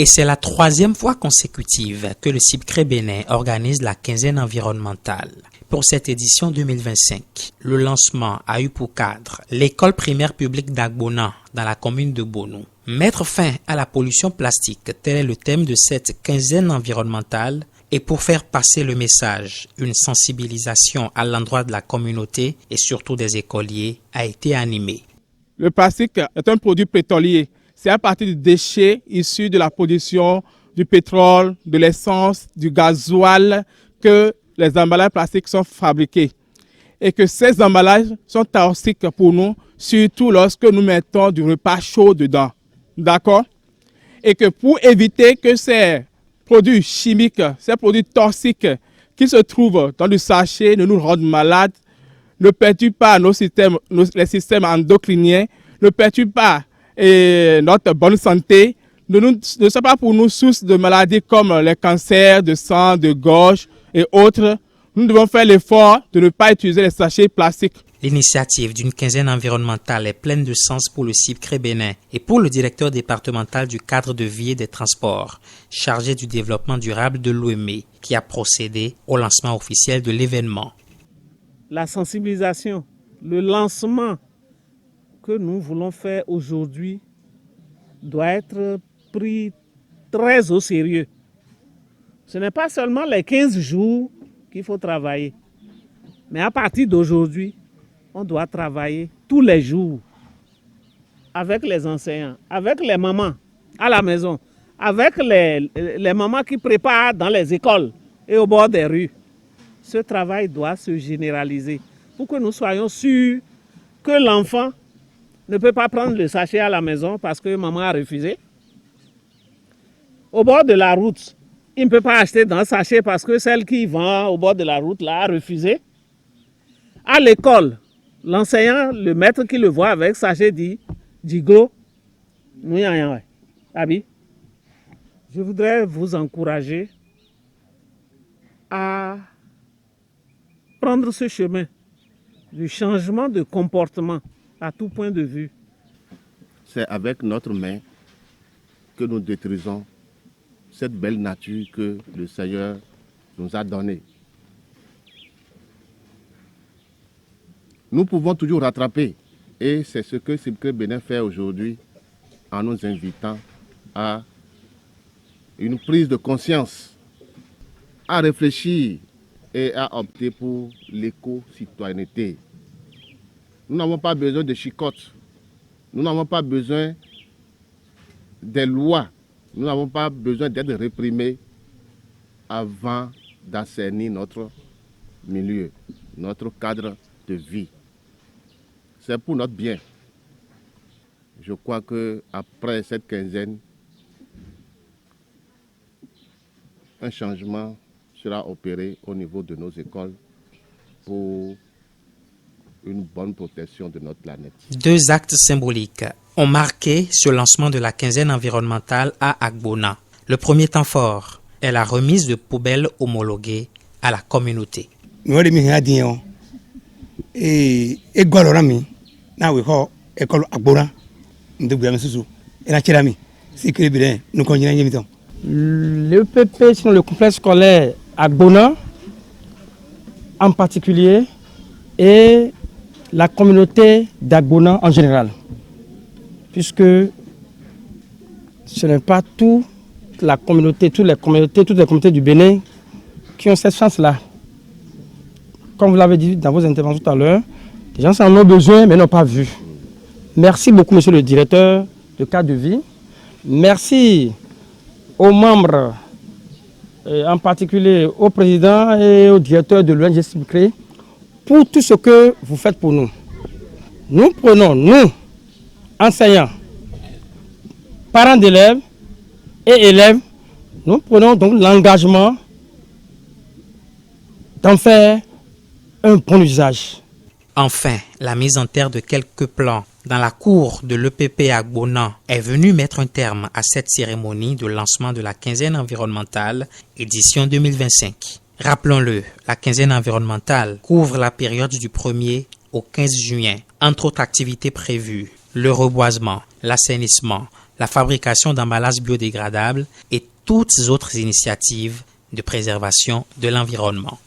Et c'est la troisième fois consécutive que le CIPCRE Bénin organise la quinzaine environnementale. Pour cette édition 2025, le lancement a eu pour cadre l'école primaire publique d'Agbona dans la commune de Bonou. Mettre fin à la pollution plastique, tel est le thème de cette quinzaine environnementale. Et pour faire passer le message, une sensibilisation à l'endroit de la communauté et surtout des écoliers a été animée. Le plastique est un produit pétrolier. C'est à partir de déchets issus de la production du pétrole, de l'essence, du gasoil que les emballages plastiques sont fabriqués. Et que ces emballages sont toxiques pour nous, surtout lorsque nous mettons du repas chaud dedans. D'accord? Et que pour éviter que ces produits chimiques, ces produits toxiques qui se trouvent dans le sachet ne nous rendent malades, ne perturbent pas les systèmes endocriniens, ne perturbent pas notre bonne santé, ne sont pas pour nous source de maladies comme les cancers de sang, de gorge et autres. Nous devons faire l'effort de ne pas utiliser les sachets plastiques. L'initiative d'une quinzaine environnementale est pleine de sens pour le CIPCRE Bénin et pour le directeur départemental du cadre de vie et des transports, chargé du développement durable de l'OME, qui a procédé au lancement officiel de l'événement. La sensibilisation, le lancement que nous voulons faire aujourd'hui doit être pris très au sérieux. Ce n'est pas seulement les 15 jours qu'il faut travailler, mais à partir d'aujourd'hui, on doit travailler tous les jours avec les enseignants, avec les mamans à la maison, avec les mamans qui préparent dans les écoles et au bord des rues. Ce travail doit se généraliser pour que nous soyons sûrs que l'enfant ne peut pas prendre le sachet à la maison parce que maman a refusé. Au bord de la route, il ne peut pas acheter dans le sachet parce que celle qui vend au bord de la route là, a refusé. À l'école, l'enseignant, le maître qui le voit avec sachet dit « Digo, nous y a Abi, je voudrais vous encourager à prendre ce chemin du changement de comportement à tout point de vue. » C'est avec notre main que nous détruisons cette belle nature que le Seigneur nous a donnée. Nous pouvons toujours rattraper et c'est ce que CIPCRE Bénin fait aujourd'hui en nous invitant à une prise de conscience, à réfléchir et à opter pour l'éco-citoyenneté. Nous n'avons pas besoin de chicottes, nous n'avons pas besoin des lois, nous n'avons pas besoin d'être réprimés avant d'assainir notre milieu, notre cadre de vie. C'est pour notre bien. Je crois qu'après cette quinzaine, un changement sera opéré au niveau de nos écoles pour une bonne protection de notre planète. 2 actes symboliques ont marqué ce lancement de la quinzaine environnementale à Agbona. Le premier temps fort est la remise de poubelles homologuées à la communauté. Le PP sur le complexe scolaire Agbona en particulier et la communauté d'Agbona en général, puisque ce n'est pas toute la communauté, toutes les communautés du Bénin qui ont cette chance-là. Comme vous l'avez dit dans vos interventions tout à l'heure, les gens en ont besoin mais n'ont pas vu. Merci beaucoup, monsieur le directeur de cadre de vie. Merci aux membres, en particulier au président et au directeur de l'ONG CIPCRE, pour tout ce que vous faites pour nous. Nous prenons, nous, enseignants, parents d'élèves et élèves, nous prenons donc l'engagement d'en faire un bon usage. Enfin, la mise en terre de quelques plants dans la cour de l'EPP Agbona est venue mettre un terme à cette cérémonie de lancement de la quinzaine environnementale édition 2025. Rappelons-le, la quinzaine environnementale couvre la période du 1er au 15 juin. Entre autres activités prévues, le reboisement, l'assainissement, la fabrication d'emballages biodégradables et toutes autres initiatives de préservation de l'environnement.